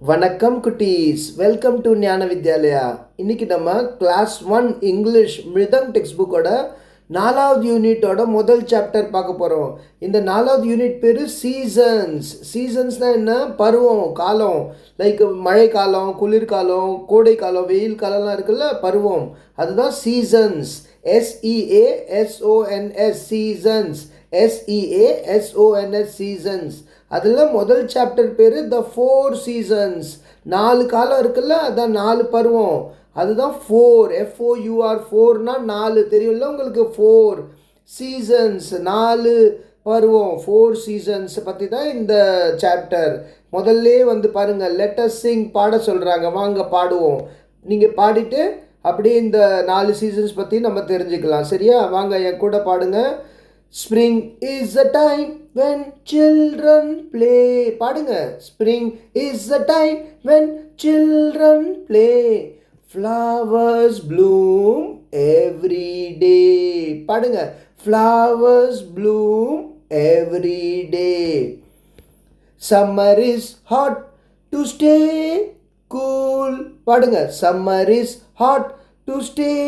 வணக்கம் குட்டீஸ், welcome to ஞான வித்யாலயா. இன்னைக்கு நம்ம கிளாஸ் 1 இங்கிலீஷ் மிருதங் டெக்ஸ்ட் புக்கோட 4வது யூனிட்டோட முதல் சாப்டர் பார்க்க போகிறோம். இந்த 4வது யூனிட் பேர் சீசன்ஸ். சீசன்ஸ்னால் என்ன? பருவம், காலம். லைக் மழை காலம், குளிர்காலம், கோடை காலம், வெயில் காலம்லாம் இருக்குல்ல, பருவம். அதுதான் seasons. SEASONS seasons. SEASONS seasons. அதில் முதல் சாப்டர் பேர் த 4 சீசன்ஸ். 4 காலம் இருக்குல்ல, அதான் 4 பருவம். அதுதான் 4 FOUR 4னா 4 தெரியும்ல உங்களுக்கு. 4 சீசன்ஸ், 4 பருவம், 4 சீசன்ஸ் பற்றி தான் இந்த சாப்டர். முதல்ல வந்து பாருங்கள், லெட் அஸ் சிங் பாட சொல்கிறாங்க. வாங்க பாடுவோம். நீங்கள் பாடிட்டு அப்படியே இந்த 4 சீசன்ஸ் பற்றி நம்ம தெரிஞ்சுக்கலாம். சரியா? வாங்க என் கூட பாடுங்க. Spring is the time when children play. பாடுங்க. Spring is the time when children play. Flowers bloom every day. பாடுங்க. Flowers bloom every day. Summer is hot to stay cool. பாடுங்க. Summer is hot to stay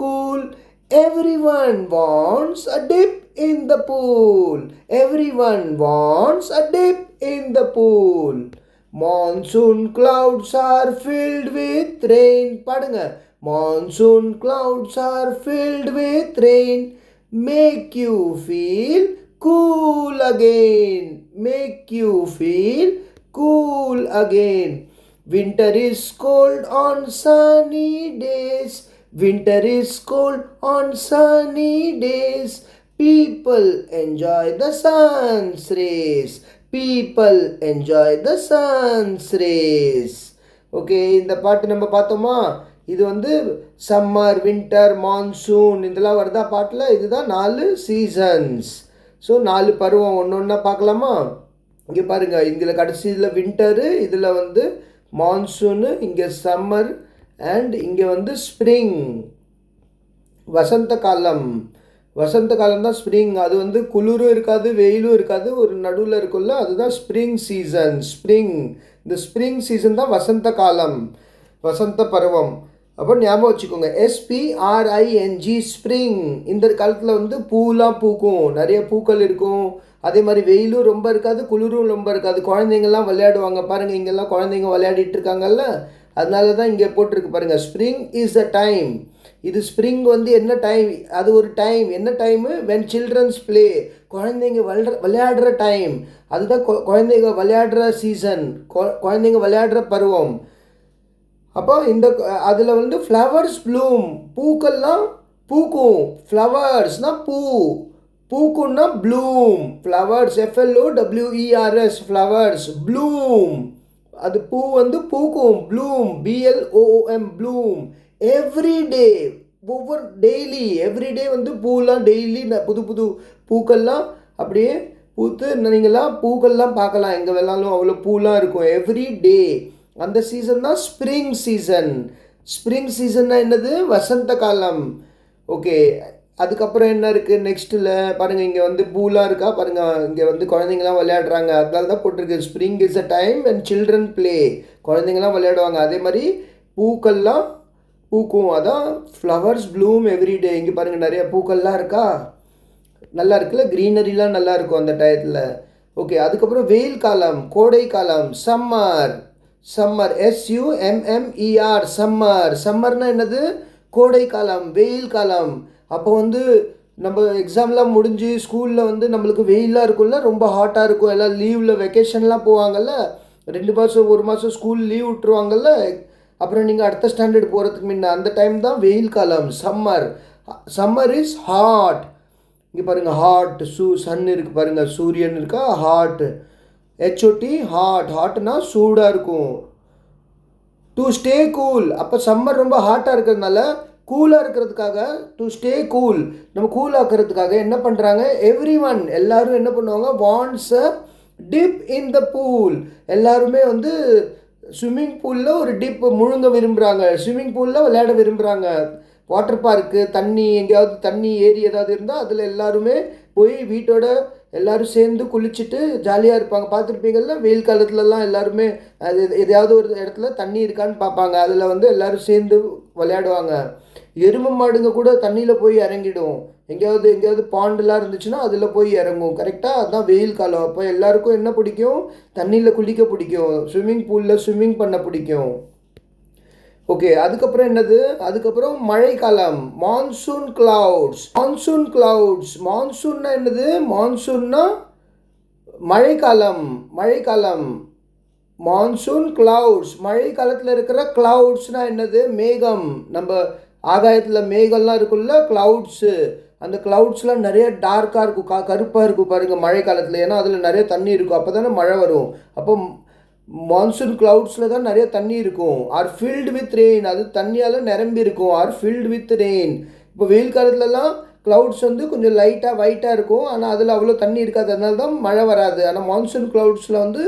cool. Everyone wants a dip in the pool. Everyone wants a dip in the pool. Monsoon clouds are filled with rain. பாடுங்க. Monsoon clouds are filled with rain. Make you feel cool again. Make you feel cool again. Winter is cold on sunny days. Winter is cold on sunny days. People enjoy the sun's rays. People enjoy the sun's rays. Okay, இந்த பாட்டு நம்ம பார்த்தோமா? இது வந்து summer, winter, monsoon இதெல்லாம் வருதா பாட்டில்? இதுதான் 4 seasons. So 4 பருவம் ஒன்று ஒன்றா பார்க்கலாமா? இங்கே பாருங்கள், இதில் கடைசியில் வின்டரு, இதில் வந்து மான்சூனு, இங்கே சம்மர், அண்ட் இங்கே வந்து ஸ்ப்ரிங், வசந்த காலம். வசந்த காலம் தான் ஸ்ப்ரிங். அது வந்து குளிரும் இருக்காது, வெயிலும் இருக்காது, ஒரு நடுவில் இருக்குல்ல, அதுதான் ஸ்ப்ரிங் சீசன். ஸ்ப்ரிங், இந்த ஸ்ப்ரிங் சீசன் தான் வசந்த காலம், வசந்த பருவம். அப்போ ஞாபகம் வச்சுக்கோங்க. SPRING spring. இந்த காலத்தில் வந்து பூலாம் பூக்கும், நிறைய பூக்கள் இருக்கும். அதே மாதிரி வெயிலும் ரொம்ப இருக்காது, குளிரும் ரொம்ப இருக்காது. குழந்தைங்கள்லாம் விளையாடுவாங்க. பாருங்கள், இங்கெல்லாம் குழந்தைங்க விளையாடிட்டு இருக்காங்கல்ல, அதனால தான் இங்கே போட்டிருக்கு பாருங்கள். Spring is a time. இது ஸ்ப்ரிங் வந்து என்ன டைம்? அது ஒரு டைம். என்ன டைமு? When children's play. குழந்தைங்க விளையாடுற டைம். அதுதான் குழந்தைங்க விளையாடுற சீசன், குழந்தைங்க விளையாடுற பருவம். அப்போ இந்த அதில் வந்து ஃப்ளவர்ஸ் ப்ளூம், பூக்கள்லாம் பூக்கும். ஃப்ளவர்ஸ்னால் பூ, பூக்குன்னா bloom. Flowers FLOWERS flowers. Bloom, அது பூ வந்து பூக்கும். Bloom, BLOOM bloom. எவ்ரிடே, ஒவ்வொரு டெய்லி, எவ்ரிடே வந்து பூலாம் டெய்லி புது புது பூக்கள்லாம் அப்படியே பூத்து நீங்களாம் பூக்கள்லாம் பார்க்கலாம். எங்கே வேணாலும் அவ்வளோ பூலாம் இருக்கும் எவ்ரி டே. அந்த சீசன் தான் ஸ்ப்ரிங் சீசன். ஸ்ப்ரிங் சீசன்னா என்னது? வசந்த காலம். ஓகே, அதுக்கப்புறம் என்ன இருக்குது நெக்ஸ்ட்டில் பாருங்கள். இங்கே வந்து பூலாம் இருக்கா பாருங்கள். இங்கே வந்து குழந்தைங்களாம் விளையாடுறாங்க, அதனால தான் போட்டிருக்கு spring is a time when children play. குழந்தைங்களாம் விளையாடுவாங்க. அதே மாதிரி பூக்கள்லாம் பூக்கும், அதான் ஃப்ளவர்ஸ் ப்ளூம் எவ்ரிடே. இங்கே பாருங்கள், நிறைய பூக்கள்லாம் இருக்கா, நல்லா இருக்குல்ல, க்ரீனரிலாம் நல்லா இருக்கும் அந்த டயத்தில். ஓகே, அதுக்கப்புறம் வெயில் காலம், கோடை காலம், சம்மர். Summer SUMMER summer. சம்மர்னால் என்னது? கோடை காலம், வெயில் காலம். அப்போ வந்து நம்ம எக்ஸாம்லாம் முடிஞ்சு ஸ்கூலில் வந்து நம்மளுக்கு வெயிலாக இருக்கும்ல, ரொம்ப ஹாட்டாக இருக்கும். எல்லாம் லீவில் வெக்கேஷன்லாம் போவாங்கள்ல, 2 மாதம் 1 மாதம் ஸ்கூல் லீவ் விட்டுருவாங்கல்ல. அப்புறம் நீங்கள் அடுத்த ஸ்டாண்டர்ட் போகிறதுக்கு முன்ன அந்த டைம் தான் வெயில் காலம், சம்மர். Summer is hot. இங்கே பாருங்கள், ஹாட், சன் இருக்குது பாருங்கள், சூரியன் இருக்கா, ஹாட், HOT ஹாட். ஹாட்னா சூடாக இருக்கும். To stay cool. அப்போ சம்மர் ரொம்ப ஹாட்டாக இருக்கிறதுனால கூலாக இருக்கிறதுக்காக, டு ஸ்டே கூல், நம்ம கூல் ஆக்கிறதுக்காக என்ன பண்ணுறாங்க? எவ்ரிஒன், எல்லோரும் என்ன பண்ணுவாங்க? வாண்ட்ஸ் அ டிப் இன் த பூல். எல்லாருமே வந்து ஸ்விம்மிங் பூலில் ஒரு டிப் முழுங்க விரும்புகிறாங்க, ஸ்விம்மிங் பூலில் விளையாட விரும்புகிறாங்க. வாட்டர் பார்க்கு, தண்ணி, எங்கேயாவது தண்ணி ஏரி ஏதாவது இருந்தால் அதில் எல்லாருமே போய் வீட்டோட எல்லோரும் சேர்ந்து குளிச்சுட்டு ஜாலியாக இருப்பாங்க. பார்த்துருப்பீங்கள்ல, வெயில் காலத்துலலாம் எல்லாருமே அது எதையாவது ஒரு இடத்துல தண்ணி இருக்கான்னு பார்ப்பாங்க. அதில் வந்து எல்லோரும் சேர்ந்து விளையாடுவாங்க. எருமை மாடுங்க கூட தண்ணியில் போய் இறங்கிடும். எங்கேயாவது பாண்டெலாம் இருந்துச்சுன்னா அதில் போய் இறங்கும். கரெக்டாக அதுதான் வெயில் காலம். அப்போ எல்லாருக்கும் என்ன பிடிக்கும்? தண்ணியில் குளிக்க பிடிக்கும், ஸ்விம்மிங் பூலில் ஸ்விம்மிங் பண்ண பிடிக்கும். ஓகே, அதுக்கப்புறம் என்னது? அதுக்கப்புறம் மழைக்காலம், மான்சூன் கிளவுட்ஸ். மான்சூன்னா என்னது? மான்சூன்னா மழைக்காலம். மான்சூன் கிளவுட்ஸ், மழை காலத்தில் இருக்கிற கிளவுட்ஸ்னால் என்னது? மேகம். நம்ம ஆகாயத்தில் மேகம்லாம் இருக்குல்ல, கிளவுட்ஸு. அந்த கிளவுட்ஸ்லாம் நிறைய டார்க்காக இருக்கும், கருப்பாக இருக்கும் பாருங்கள் மழை காலத்தில். ஏன்னா அதில் நிறைய தண்ணி இருக்கும், அப்போ தானே மழை வரும். அப்போ மான்சூன் கிளவுட்ஸில் தான் நிறைய தண்ணி இருக்கும். ஆர் ஃபில்டு வித் ரெயின், அது தண்ணியால் நிரம்பி இருக்கும். R filled with rain. இப்போ வெயில் காலத்துலலாம் க்ளவுட்ஸ் வந்து கொஞ்சம் லைட்டாக ஒயிட்டாக இருக்கும், ஆனால் அதில் அவ்வளோ தண்ணி இருக்காது, அதனால தான் மழை வராது. ஆனால் மான்சூன் க்ளவுட்ஸில் வந்து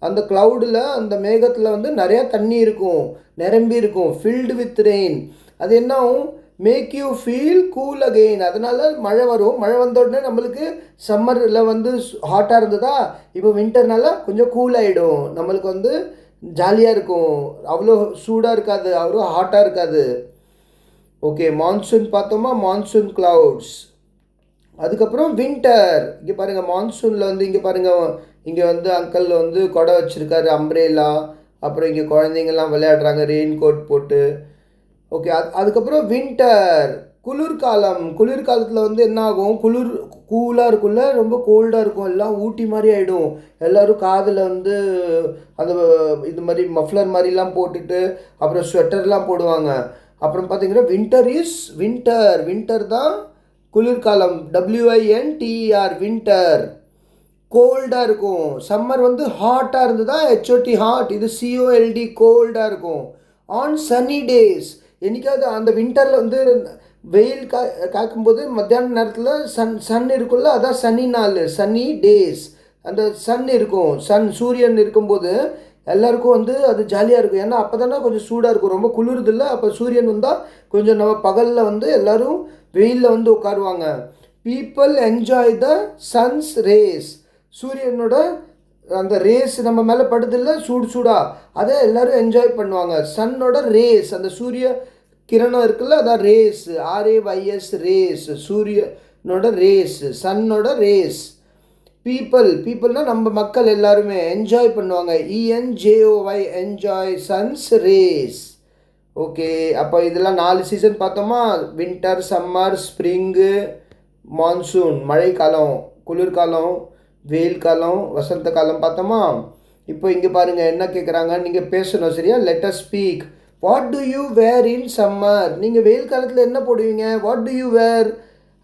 அந்த க்ளவுடில், அந்த மேகத்தில் வந்து நிறையா தண்ணி இருக்கும், நிரம்பி இருக்கும், ஃபில்டு வித் ரெயின். அது என்ன ஆகும்? Make you feel cool again. அதனால் மழை வரும். மழை வந்த உடனே நம்மளுக்கு சம்மரில் வந்து ஹாட்டாக இருந்ததா, இப்போ வின்டர்னால கொஞ்சம் கூல் ஆகிடும், நம்மளுக்கு வந்து ஜாலியாக இருக்கும், அவ்வளோ சூடாக இருக்காது, அவ்வளோ ஹாட்டாக இருக்காது. ஓகே, மான்சூன் பார்த்தோமா, மான்சூன் கிளவுட்ஸ். அதுக்கப்புறம் வின்டர். இங்கே பாருங்கள், மான்சூனில் வந்து இங்கே பாருங்கள், இங்கே வந்து அங்கிள் வந்து கொடை வச்சுருக்காரு, அம்ப்ரேலா. அப்புறம் இங்கே குழந்தைங்கள்லாம் விளையாடுறாங்க ரெயின் கோட் போட்டு. ஓகே, அதுக்கப்புறம் வின்டர், குளிர்காலம். குளிர்காலத்தில் வந்து என்ன ஆகும்? கூலாக இருக்கும்ல, ரொம்ப கோல்டாக இருக்கும், எல்லாம் ஊட்டி மாதிரி ஆகிடும். எல்லோரும் காதில் வந்து அந்த இது மாதிரி மஃப்ளர் மாதிரிலாம் போட்டுட்டு அப்புறம் ஸ்வெட்டர்லாம் போடுவாங்க. அப்புறம் பார்த்தீங்கன்னா வின்டர் தான் குளிர்காலம், WINTER, வின்டர். கோல்டாக இருக்கும். சம்மர் வந்து ஹாட்டாக இருந்ததா, HOT ஹாட், இது COLD கோல்டாக இருக்கும். ஆன் சன்னி டேஸ், என்றைக்காவது அந்த வின்டரில் வந்து வெயில் காக்கும்போது மத்தியான நேரத்தில் சன் இருக்குல்ல, அதான் சனி நாள், சன்னி டேஸ். அந்த சன் இருக்கும், சூரியன் இருக்கும்போது எல்லாருக்கும் வந்து அது ஜாலியாக இருக்கும். ஏன்னா அப்போ தானே கொஞ்சம் சூடாக இருக்கும், ரொம்ப குளிருது இல்லை. அப்போ சூரியன் வந்தால் கொஞ்சம் நம்ம பகலில் வந்து எல்லோரும் வெயிலில் வந்து உட்காருவாங்க. People enjoy the sons race. சூரியனோட அந்த ரேஸ் நம்ம மேலே படுதில்ல, சூடாக, அதை எல்லோரும் என்ஜாய் பண்ணுவாங்க. சன்னோட ரேஸ், அந்த சூரிய கிரணம் இருக்குல்ல, அதான் ரேஸ், RAYS, ரேஸ். சூரியனோட ரேஸ், சன்னோட ரேஸ். பீப்புள்னால் நம்ம மக்கள் எல்லாருமே என்ஜாய் பண்ணுவாங்க. ENJOY, enjoy sons race. Okay, அப்போ இதெல்லாம் 4 சீசன் பார்த்தோமா? வின்டர், சம்மர், ஸ்ப்ரிங்கு, மான்சூன் மழைக்காலம், குளிர்காலம், வெயில் காலம், வசந்த காலம் பார்த்தோமா? இப்போ இங்கே பாருங்கள் என்ன கேட்குறாங்க, நீங்கள் பேசணும் சரியா? Let us speak. What do you wear in summer? நீங்கள் வெயில் காலத்தில் என்ன போடுவீங்க? What do you wear?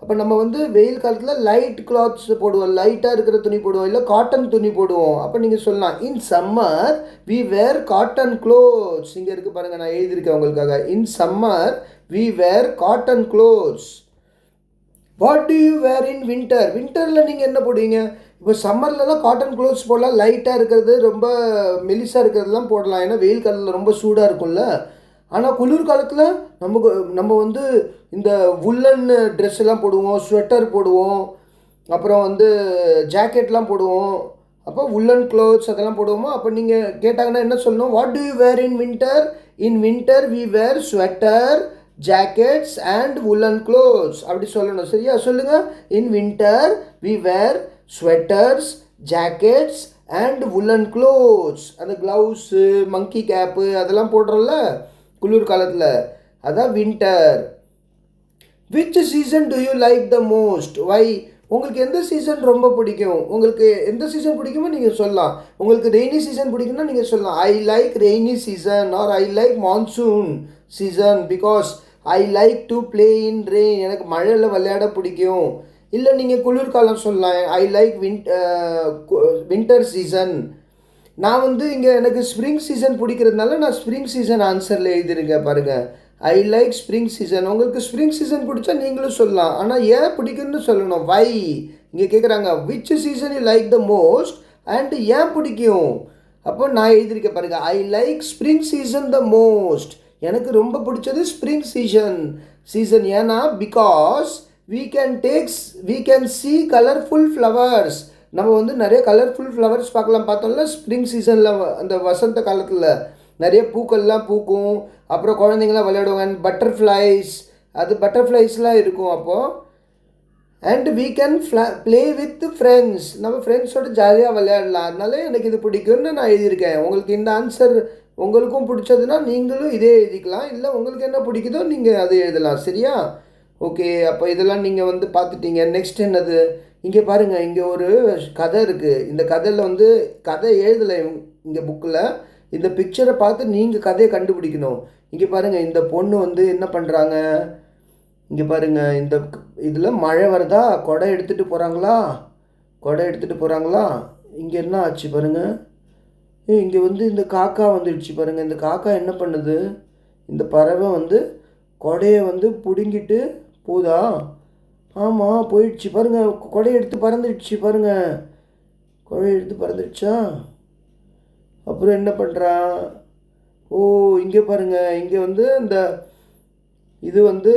அப்போ நம்ம வந்து வெயில் காலத்தில் லைட் கிளாத்ஸ் போடுவோம், லைட்டாக இருக்கிற துணி போடுவோம், இல்லை காட்டன் துணி போடுவோம். அப்போ நீங்கள் சொல்லலாம், in summer we wear cotton clothes. இங்கே இருக்குது பாருங்கள், நான் எழுதியிருக்கேன் உங்களுக்காக. In summer we wear cotton clothes. What do you wear in winter? வின்டரில் நீங்கள் என்ன போடுவீங்க? இப்போ சம்மர்லலாம் காட்டன் க்ளோத்ஸ் போடலாம், லைட்டாக இருக்கிறது, ரொம்ப மெலிசாக இருக்கிறதுலாம் போடலாம், ஏன்னா வெயில் காலத்தில் ரொம்ப சூடாக இருக்கும்ல. ஆனால் குளிர்காலத்தில் நம்ம வந்து இந்த உல்லன் ட்ரெஸ் எல்லாம் போடுவோம், ஸ்வெட்டர் போடுவோம், அப்புறம் வந்து ஜாக்கெட்லாம் போடுவோம். அப்போ உல்லன் க்ளோத்ஸ் அதெல்லாம் போடுவோமோ. அப்போ நீங்கள் கேட்டாங்கன்னா என்ன சொல்லணும்? What do you wear in winter? In winter we wear sweater, jackets and woollen clothes. அப்படி சொல்லணும் சரியா? சொல்லுங்கள். In winter we wear sweaters, jackets and woollen clothes. அந்த க்ளவுஸு, மங்கி கேப்பு அதெல்லாம் போடுறோம்ல குளிர்காலத்தில், அதான் winter. Which season do you like the most? Why? உங்களுக்கு எந்த சீசன் ரொம்ப பிடிக்கும்? உங்களுக்கு எந்த சீசன் பிடிக்குமோ நீங்கள் சொல்லலாம். உங்களுக்கு ரெய்னி சீசன் பிடிக்கும்னா நீங்கள் சொல்லலாம், I like rainy season, or I like monsoon season because I like to play in rain. எனக்கு மழையில் விளையாட பிடிக்கும். இல்லை நீங்கள் குளிர்காலம் சொல்லலாம், ஐ லைக் வின்டர் சீசன். நான் வந்து இங்கே எனக்கு ஸ்ப்ரிங் சீசன் பிடிக்கிறதுனால நான் ஸ்ப்ரிங் சீசன் ஆன்சரில் எழுதிருக்கேன் பாருங்கள். I like spring season. உங்களுக்கு ஸ்ப்ரிங் சீசன் பிடிச்சா நீங்களும் சொல்லலாம், ஆனால் ஏன் பிடிக்குன்னு சொல்லணும். வை? இங்கே கேட்குறாங்க which season you like the most and ஏன் பிடிக்கும். அப்போ நான் எழுதியிருக்கேன் பாருங்கள், I like spring season the most. எனக்கு ரொம்ப பிடிச்சது ஸ்ப்ரிங் சீசன். ஏன்னா because we can see colorful flowers. நம்ம வந்து நிறைய கலர்ஃபுல் ஃப்ளவர்ஸ் பார்த்தோம்ல ஸ்ப்ரிங் சீசனில் அந்த வசந்த காலத்தில் நிறைய பூக்கள்லாம் பூக்கும், அப்புறம் குழந்தைங்களாம் விளையாடுவாங்க, பட்டர்ஃப்ளைஸ், அது பட்டர்ஃப்ளைஸ்லாம் இருக்கும் அப்போது. And we can play with friends, நம்ம ஃப்ரெண்ட்ஸோடு ஜாலியாக விளையாடலாம். அதனால எனக்கு இது பிடிக்கும்னு நான் எழுதியிருக்கேன். உங்களுக்கு இந்த ஆன்சர் உங்களுக்கும் பிடிச்சதுன்னா நீங்களும் இதே எழுதிக்கலாம், இல்லை உங்களுக்கு என்ன பிடிக்குதோ நீங்கள் அதை எழுதலாம். சரியா? ஓகே, அப்போ இதெல்லாம் நீங்கள் வந்து பார்த்துட்டீங்க. நெக்ஸ்ட் என்னது, இங்கே பாருங்கள், இங்கே ஒரு கதை இருக்குது. இந்த கதையில் வந்து கதை எழுதலை இங்கே புக்கில், இந்த பிக்சரை பார்த்து நீங்கள் கதையை கண்டுபிடிக்கணும். இங்கே பாருங்கள், இந்த பொண்ணு வந்து என்ன பண்ணுறாங்க, இங்கே பாருங்கள், இந்த இதில் மழை வருதா, கொடை எடுத்துகிட்டு போகிறாங்களா. இங்கே என்ன ஆச்சு பாருங்கள், இங்கே வந்து இந்த காக்கா வந்துடுச்சு பாருங்கள். இந்த காக்கா என்ன பண்ணுது, இந்த பறவை வந்து கொடையை வந்து பிடுங்கிட்டு போதா, ஆமாம் போயிடுச்சு பாருங்கள், கொடையை எடுத்து பறந்துடுச்சு பாருங்கள், கொடையை எடுத்து பறந்துடுச்சா. அப்புறம் என்ன பண்ணுறான், இங்கே பாருங்கள், இங்கே வந்து இது வந்து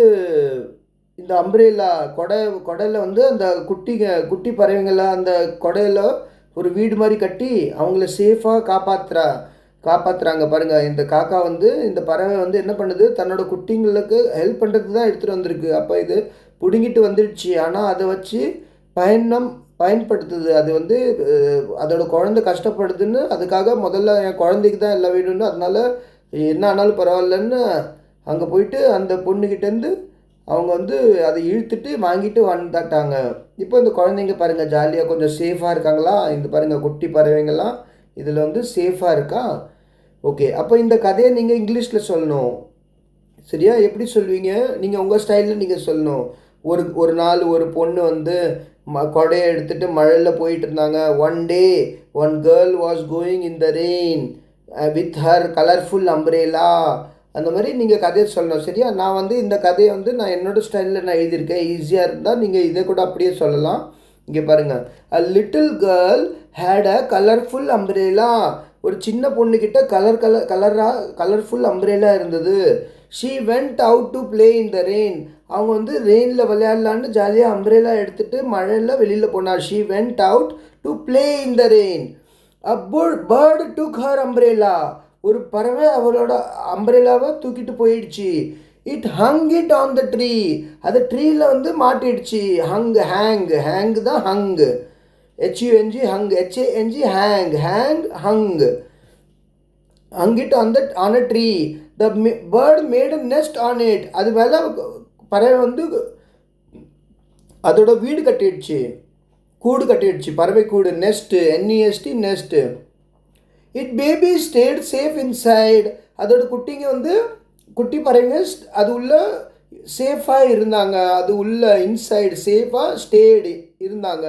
இந்த அம்ப்ரேலா கொடையில் வந்து அந்த குட்டி பறவைங்களாம் அந்த கொடையில் ஒரு வீடு மாதிரி கட்டி அவங்கள சேஃபாக காப்பாற்றுறாங்க பாருங்கள். இந்த காக்கா வந்து இந்த பறவை வந்து என்ன பண்ணுது, தன்னோட குட்டிங்களுக்கு ஹெல்ப் பண்ணுறதுக்கு தான் எடுத்துகிட்டு வந்திருக்கு. அப்போ இது பிடுங்கிட்டு வந்துடுச்சு, ஆனால் அதை வச்சு பயன்படுத்துது. அது வந்து அதோட குழந்தை கஷ்டப்படுதுன்னு அதுக்காக முதல்ல என் குழந்தைக்கு தான் எல்லாம் வேணும்னு, அதனால என்ன ஆனாலும் பரவாயில்லன்னு அங்கே போயிட்டு அந்த பொண்ணுக்கிட்டேருந்து அவங்க வந்து அதை இழுத்துட்டு வாங்கிட்டு வந்துட்டாங்க. இப்போ இந்த குழந்தைங்க பாருங்கள் ஜாலியாக கொஞ்சம் சேஃபாக இருக்காங்களா. இந்த பாருங்கள் குட்டி பறவைங்கள்லாம் இதில் வந்து சேஃபாக இருக்கா. ஓகே, அப்போ இந்த கதையை நீங்கள் இங்கிலீஷில் சொல்லணும். சரியா? எப்படி சொல்வீங்க, நீங்கள் உங்கள் ஸ்டைலில் நீங்கள் சொல்லணும். ஒரு நாள் ஒரு பொண்ணு வந்து கொடையை எடுத்துகிட்டு மழையில் போயிட்டு இருந்தாங்க. One day one girl was going in the rain with her colourful umbrella. அந்த மாதிரி நீங்கள் கதையை சொல்லணும். சரியா? நான் வந்து இந்த கதையை வந்து நான் என்னோடய ஸ்டைலில் நான் எழுதியிருக்கேன். ஈஸியாக இருந்தால் நீங்கள் இதை கூட அப்படியே சொல்லலாம். இங்கே பாருங்கள், a little girl had a colourful umbrella. ஒரு சின்ன பொண்ணுக்கிட்ட கலர்ஃபுல் அம்ப்ரேலா இருந்தது. She went out to play in the rain. அவங்க வந்து ரெயினில் விளையாடலான்னு ஜாலியாக அம்ப்ரேலா எடுத்துகிட்டு மழையில் வெளியில் போனார். She went out to play in the rain. A bird took her umbrella. ஒரு பறவை அவளோட அம்ப்ரேலாவை தூக்கிட்டு போயிடுச்சு. It ஹங் it on the tree. அது ட்ரீயில் வந்து மாட்டிடுச்சு. ஹேங் தான் ஹங், HUNG ஹங், HANG ஹங் it on a tree. The bird made a next on it. அது மேலே பறவை வந்து அதோட வீடு கட்டிடுச்சு, கூடு கட்டிடுச்சு, பறவை கூடு, next, NEST next. It baby state safe inside. அதோட குட்டிங்க வந்து குட்டி பறவைங்க அது உள்ள சேஃபாக இருந்தாங்க. அது உள்ள இன்சைடு சேஃபாக ஸ்டேடு இருந்தாங்க,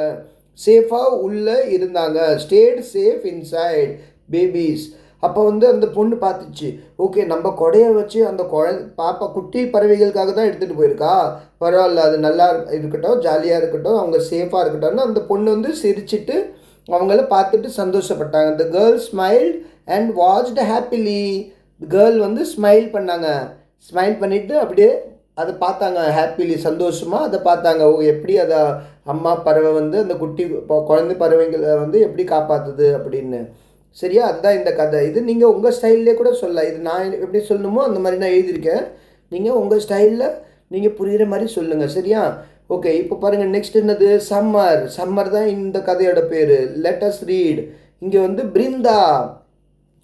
சேஃபாக உள்ளே இருந்தாங்க. State safe inside babies. அப்போ வந்து அந்த பொண்ணு பார்த்துச்சு, ஓகே நம்ம கொடையை வச்சு அந்த பாப்பா குட்டி பறவைகளுக்காக தான் எடுத்துகிட்டு போயிருக்கா, பரவாயில்ல அது நல்லா இருக்கட்டும், ஜாலியாக இருக்கட்டும், அவங்க சேஃபாக இருக்கட்டும்னு அந்த பொண்ணு வந்து சிரிச்சிட்டு அவங்கள பார்த்துட்டு சந்தோஷப்பட்டாங்க. The girl smiled and watched happily. Girl வந்து ஸ்மைல் பண்ணிவிட்டு அப்படியே அதை பார்த்தாங்க, ஹாப்பிலி, சந்தோஷமாக அதை பார்த்தாங்க. எப்படி அதை அம்மா பறவை வந்து அந்த குட்டி குழந்தை பறவைங்களை வந்து எப்படி காப்பாற்றுது அப்படின்னு. சரியா? அதுதான் இந்த கதை. இது நீங்கள் உங்கள் ஸ்டைல்லே கூட சொல்லலாம். இது நான் எப்படி சொல்லணுமோ அந்த மாதிரி நான் எழுதியிருக்கேன். நீங்கள் உங்கள் ஸ்டைலில் நீங்கள் புரிகிற மாதிரி சொல்லுங்கள். சரியா? ஓகே, இப்போ பாருங்கள், நெக்ஸ்ட் என்னது, சம்மர் தான் இந்த கதையோட பேர். Let us read. இங்கே வந்து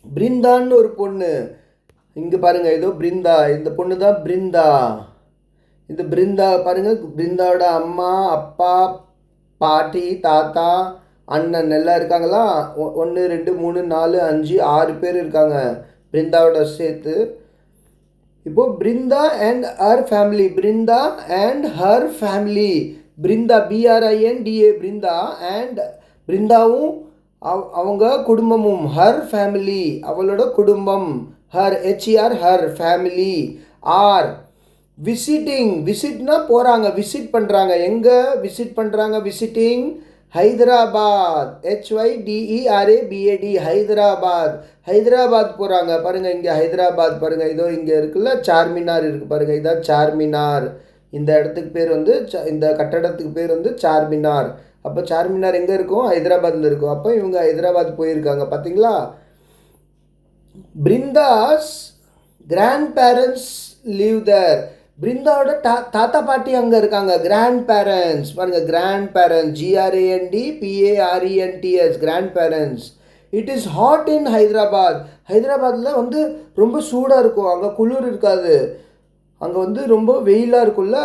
பிருந்தான்னு ஒரு பொண்ணு. இங்கே பாருங்கள், ஏதோ பிருந்தா, இந்த பொண்ணு தான் பிருந்தா. இந்த பிருந்தா பாருங்கள், பிருந்தாவோட அம்மா, அப்பா, பாட்டி, தாத்தா, அண்ணன் எல்லாம் இருக்காங்களா. 1 2 3 4 5 6 பேர் இருக்காங்க பிருந்தாவோட சேர்த்து. இப்போது Brinda and her family, Brinda and her family, Brinda BRINDA, Brinda and பிருந்தாவும் அவங்க குடும்பமும், ஹர் ஃபேமிலி அவளோட குடும்பம், her HER her family, are விசிட்னா போகிறாங்க, விசிட் பண்ணுறாங்க. எங்கே விசிட் பண்ணுறாங்க, விசிட்டிங் ஹைதராபாத், HYDERABAD, ஹைதராபாத் போகிறாங்க. பாருங்கள், இங்கே ஹைதராபாத் பாருங்கள், இதோ இங்கே இருக்குல்ல சார்மினார் இருக்குது பாருங்கள், இதான் சார்மினார். இந்த இடத்துக்கு பேர் வந்து இந்த கட்டடத்துக்கு பேர் வந்து சார்மினார். அப்போ சார்மினார் எங்கே இருக்கும்? ஹைதராபாத்தில் இருக்கும். அப்போ இவங்க ஹைதராபாத் போயிருக்காங்க. பார்த்தீங்களா? Brinda's grandparents live there. பிருந்தாவோட தாத்தா பாட்டி அங்கே இருக்காங்க. கிராண்ட் பேரண்ட்ஸ் பாருங்கள், grandparents, GRANDPARENTS, grandparents. It is hot in Hyderabad. ஹைதராபாத்தில் வந்து ரொம்ப சூடாக இருக்கும், அங்கே குளிர் இருக்காது, அங்கே வந்து ரொம்ப வெயிலாக இருக்கும்ல.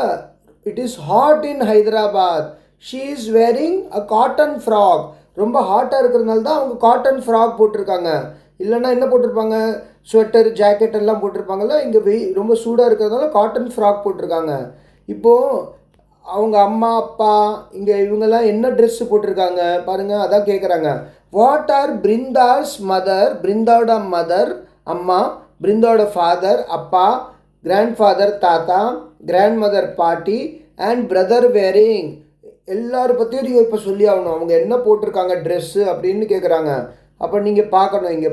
It is hot in Hyderabad. She is wearing a cotton frock. ரொம்ப ஹாட்டாக இருக்கிறதுனால தான் அவங்க காட்டன் ஃப்ராக் போட்டிருக்காங்க. இல்லைன்னா என்ன போட்டிருப்பாங்க? ஸ்வெட்டர் ஜாக்கெட் எல்லாம் போட்டிருப்பாங்கல்ல. இங்கே ரொம்ப சூடாக இருக்கிறதுனால காட்டன் ஃப்ராக் போட்டிருக்காங்க. இப்போது அவங்க அம்மா அப்பா இங்கே இவங்கெல்லாம் என்ன ட்ரெஸ்ஸு போட்டிருக்காங்க பாருங்கள், அதான் கேட்குறாங்க. வாட் ஆர் பிருந்தாஸ் மதர், பிருந்தாவோட மதர் அம்மா, பிருந்தாவோட ஃபாதர் அப்பா, கிராண்ட் ஃபாதர் தாத்தா, கிராண்ட் மதர் பாட்டி அண்ட் பிரதர் வேரிங். எல்லாரும் பற்றியும் நீங்கள் இப்போ சொல்லி ஆகணும். அவங்க என்ன போட்டிருக்காங்க ட்ரெஸ்ஸு அப்படின்னு கேட்குறாங்க. அப்போ நீங்கள் பார்க்கணும். இங்கே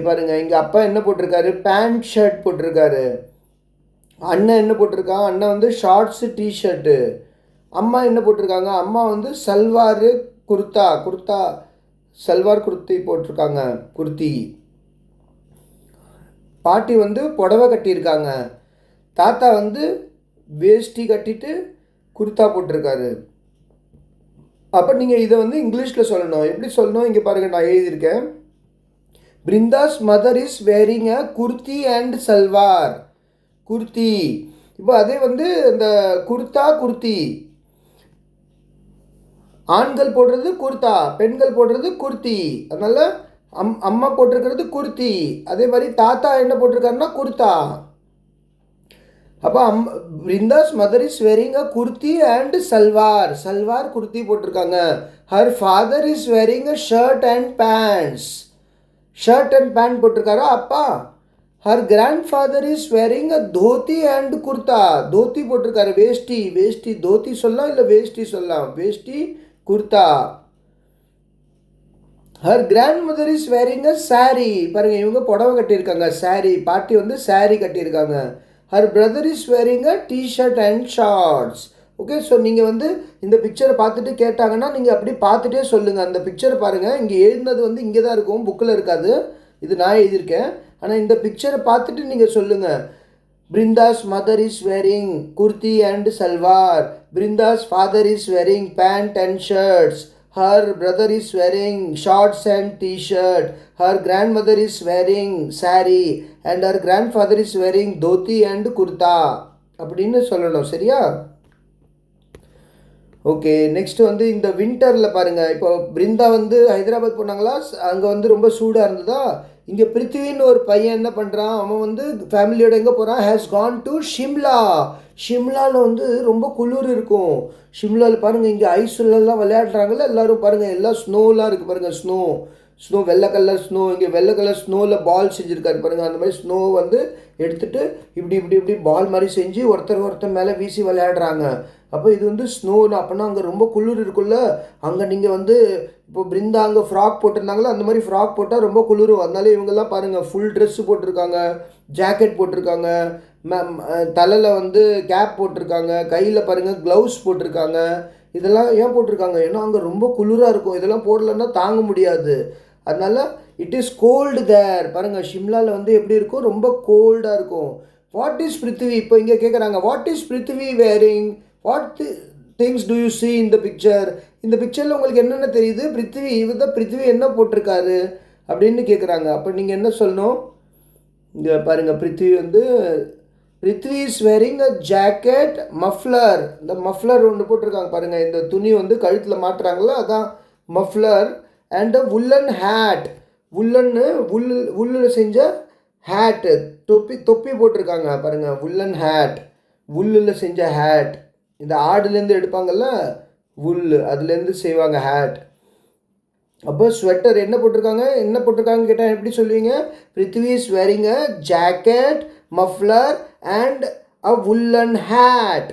பாருங்கள், இங்கே அப்பா என்ன போட்டிருக்காரு? பேண்ட் ஷர்ட் போட்டிருக்காரு. அண்ணன் என்ன போட்டிருக்காங்க? அண்ணன் வந்து ஷார்ட்ஸு டிஷர்ட்டு. அம்மா என்ன போட்டிருக்காங்க? அம்மா வந்து சல்வாரு குர்த்தா சல்வார் குர்த்தி போட்டிருக்காங்க, குர்த்தி. பாட்டி வந்து புடவை கட்டியிருக்காங்க. தாத்தா வந்து வேஷ்டி கட்டிட்டு குர்த்தா போட்டிருக்காரு. அப்போ நீங்கள் இதை வந்து இங்கிலீஷில் சொல்லணும். எப்படி சொல்லணும்? இங்கே பாருங்கள், நான் எழுதியிருக்கேன். Brinda's mother is wearing a kurti and salwar. Kurti. இப்போ அதே வந்து இந்த குர்த்தி, ஆண்கள் போடுறது குர்த்தா, பெண்கள் போடுறது குர்த்தி. அதனால் அம்மா போட்டிருக்கிறது குர்த்தி. அதே மாதிரி தாத்தா என்ன போட்டிருக்காருன்னா குர்த்தா. அப்போ Brinda's mother is wearing a kurti and salwar kurti போட்டிருக்காங்க. Her father is wearing a shirt and pant போட்டிருக்காரா அப்பா. Her grandfather is wearing a dhoti and kurta. Dhoti போட்டிருக்காரு. வேஷ்டி தோத்தி சொல்லலாம், இல்லை வேஷ்டி சொல்லலாம். வேஷ்டி kurta. Her grandmother is wearing a sari. பாருங்கள், இவங்க புடவை கட்டியிருக்காங்க, சாரி. பாட்டி வந்து சாரி கட்டியிருக்காங்க. Her brother is wearing a T shirt and shorts. Okay, so நீங்கள் வந்து இந்த பிக்சரை பார்த்துட்டு கேட்டாங்கன்னா நீங்கள் அப்படி பார்த்துட்டே சொல்லுங்கள். அந்த பிக்சரை பாருங்கள், இங்கே எழுதினது வந்து இங்கே தான் இருக்கும், புக்கில் இருக்காது. இது நான் எழுதியிருக்கேன். ஆனால் இந்த பிக்சரை பார்த்துட்டு நீங்கள் சொல்லுங்கள். Brinda's mother is wearing kurti and salwar. Brinda's father is wearing pant and shirts. Her brother is wearing shorts and t-shirt. Her grandmother is wearing saree and her grandfather is wearing dhoti and kurta. அப்படின்னு சொல்லணும். சரியா? ஓகே, நெக்ஸ்ட் வந்து இந்த வின்டரில் பாருங்கள். இப்போ பிருந்தா வந்து ஹைதராபாத் போனாங்களா, அங்கே வந்து ரொம்ப சூடாக இருந்ததா. இங்கே பிருத்திவின்னு ஒரு பையன் என்ன பண்ணுறான், அவன் வந்து ஃபேமிலியோட எங்கே போகிறான்? He's gone to Shimla. ஷிம்லாவில் வந்து ரொம்ப குளிர் இருக்கும். ஷிம்லாவில் பாருங்கள், இங்கே ஐஸ்லாம் விளையாடுறாங்கல்ல எல்லோரும் பாருங்கள், எல்லாம் ஸ்னோலாம் இருக்குது பாருங்கள். ஸ்னோ வெள்ளை கலர் ஸ்னோ. இங்கே வெள்ளை கலர் ஸ்னோவில் பால் செஞ்சுருக்காரு பாருங்கள். அந்த மாதிரி ஸ்னோ வந்து எடுத்துகிட்டு இப்படி பால் மாதிரி செஞ்சு ஒருத்தர் மேலே வீசி விளையாடுறாங்க. அப்போ இது வந்து ஸ்னோன்னு, அப்போனா அங்கே ரொம்ப குளிர் இருக்குல்ல. அங்கே நீங்கள் வந்து இப்போ பிருந்தா அங்கே ஃப்ராக் போட்டிருந்தாங்களோ அந்த மாதிரி ஃப்ராக் போட்டால் ரொம்ப குளிரும். அதனால இவங்கெல்லாம் பாருங்கள் ஃபுல் ட்ரெஸ்ஸு போட்டிருக்காங்க, ஜாக்கெட் போட்டிருக்காங்க, தலையில் வந்து கேப் போட்டிருக்காங்க, கையில் பாருங்கள் க்ளவுஸ் போட்டிருக்காங்க. இதெல்லாம் ஏன் போட்டிருக்காங்க? ஏன்னா அங்கே ரொம்ப குளிராக இருக்கும். இதெல்லாம் போடலன்னா தாங்க முடியாது. அதனால் இட் இஸ் கோல்டு தேர். பாருங்கள், ஷிம்லாவில் வந்து எப்படி இருக்கும்? ரொம்ப கோல்டாக இருக்கும். What is Prithvi? இப்போ இங்கே கேட்குறாங்க, what is Prithvi wearing? What things do you see in the picture? இந்த பிக்சரில் உங்களுக்கு என்னென்ன தெரியுது? பிருத்திவி என்ன போட்டிருக்காரு அப்படின்னு கேட்குறாங்க. அப்போ நீங்கள் என்ன சொல்லணும்? இங்கே பாருங்கள், Prithvi is wearing a jacket, muffler. இந்த மஃப்ளர் ஒன்று போட்டிருக்காங்க பாருங்கள். இந்த துணி வந்து கழுத்தில் மாட்டுறாங்களா, அதான் மஃப்ளர். And woollen hat. உல்லில் செஞ்ச ஹேட்டு, தொப்பி போட்டிருக்காங்க பாருங்கள். உல்லன் ஹேட், உல்லில் செஞ்ச ஹேட். இந்த ஆடுலேருந்து எடுப்பாங்கள்ல அதுலேருந்து செய்வாங்க ஹேட். அப்போ ஸ்வெட்டர் என்ன போட்டிருக்காங்க கேட்டால் எப்படி சொல்லுவீங்க? Prithvi is wearing a jacket, muffler and a woollen hat.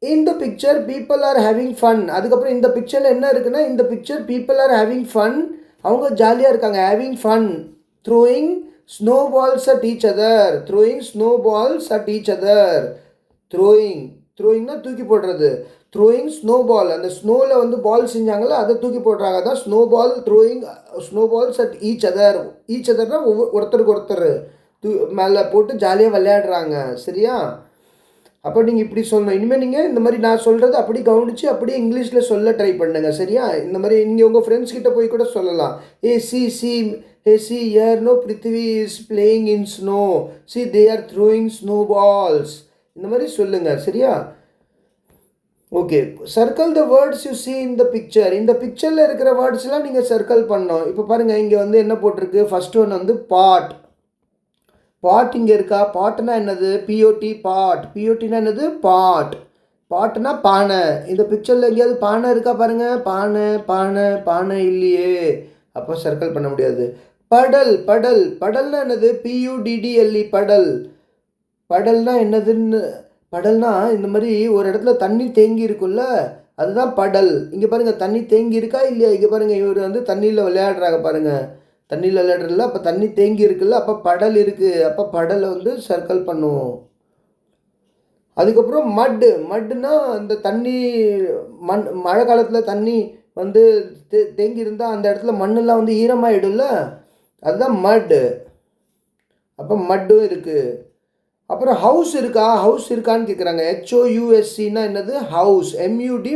இந்த picture people are having fun. அதுக்கப்புறம் இந்த பிக்சரில் என்ன இருக்குன்னா, இந்த picture people are having fun. அவங்க ஜாலியாக இருக்காங்க. Having fun throwing snowballs at each other. த்ரோயிங்னா தூக்கி போடுறது. த்ரோயிங் ஸ்னோ பால், அந்த ஸ்னோவில் வந்து பால் செஞ்சாங்களோ அதை தூக்கி போடுறாங்க. அதான் snow ball throwing, snow balls at each அதர்னா ஒருத்தருக்கு ஒருத்தர் மேலே போட்டு ஜாலியாக விளையாடுறாங்க. சரியா? அப்போ நீங்கள் இப்படி சொல்லணும். இனிமேல் நீங்கள் இந்த மாதிரி நான் சொல்கிறது அப்படி கவனித்து அப்படியே இங்கிலீஷில் சொல்ல ட்ரை பண்ணுங்க. சரியா? இந்த மாதிரி நீங்கள் உங்கள் ஃப்ரெண்ட்ஸ் கிட்ட போய் கூட சொல்லலாம். See here no Prithvi is playing in snow, see they are throwing snow balls, இந்த மாதிரி சொல்லுங்கள். சரியா? Okay, circle the words you see in the picture. இந்த பிக்சரில் இருக்கிற வேர்ட்ஸ்லாம் நீங்கள் சர்க்கிள் பண்ணோம். இப்போ பாருங்கள், இங்கே வந்து என்ன போட்டிருக்கு? ஃபர்ஸ்ட் ஒன் வந்து பாட். பாட் இங்கே இருக்கா? பாட்டுனா என்னது? பிஓடி, பாட். பிஓடினா என்னது? பாட். பாட்டுனா பானை. இந்த பிக்சரில் எங்கேயாவது பானை இருக்கா பாருங்கள். பானை இல்லையே, அப்போ சர்க்கிள் பண்ண முடியாது. படல்னா என்னது? PUDDLE, படல்னா என்னதுன்னு? படல்னா இந்த மாதிரி ஒரு இடத்துல தண்ணி தேங்கி இருக்குல்ல, அதுதான் படல். இங்கே பாருங்கள், தண்ணி தேங்கி இருக்கா இல்லையா? இங்கே பாருங்கள், இவர் வந்து தண்ணியில் விளையாடுறாங்க பாருங்கள். தண்ணியில் விளையாடுறதில்ல, அப்போ தண்ணி தேங்கி இருக்குல்ல, அப்போ படல் இருக்குது. அப்போ படலை வந்து சர்க்கிள் பண்ணுவோம். அதுக்கப்புறம் மட்டுனா இந்த தண்ணி, மழை காலத்தில் தண்ணி வந்து தேங்கி இருந்தால் அந்த இடத்துல மண்ணெல்லாம் வந்து ஈரமாகிடும்ல, அதுதான் மட். அப்போ மட்டும் இருக்குது. அப்புறம் ஹவுஸ் இருக்கான்னு கேட்குறாங்க. HOUSCனா என்னது? ஹவுஸ். MUD,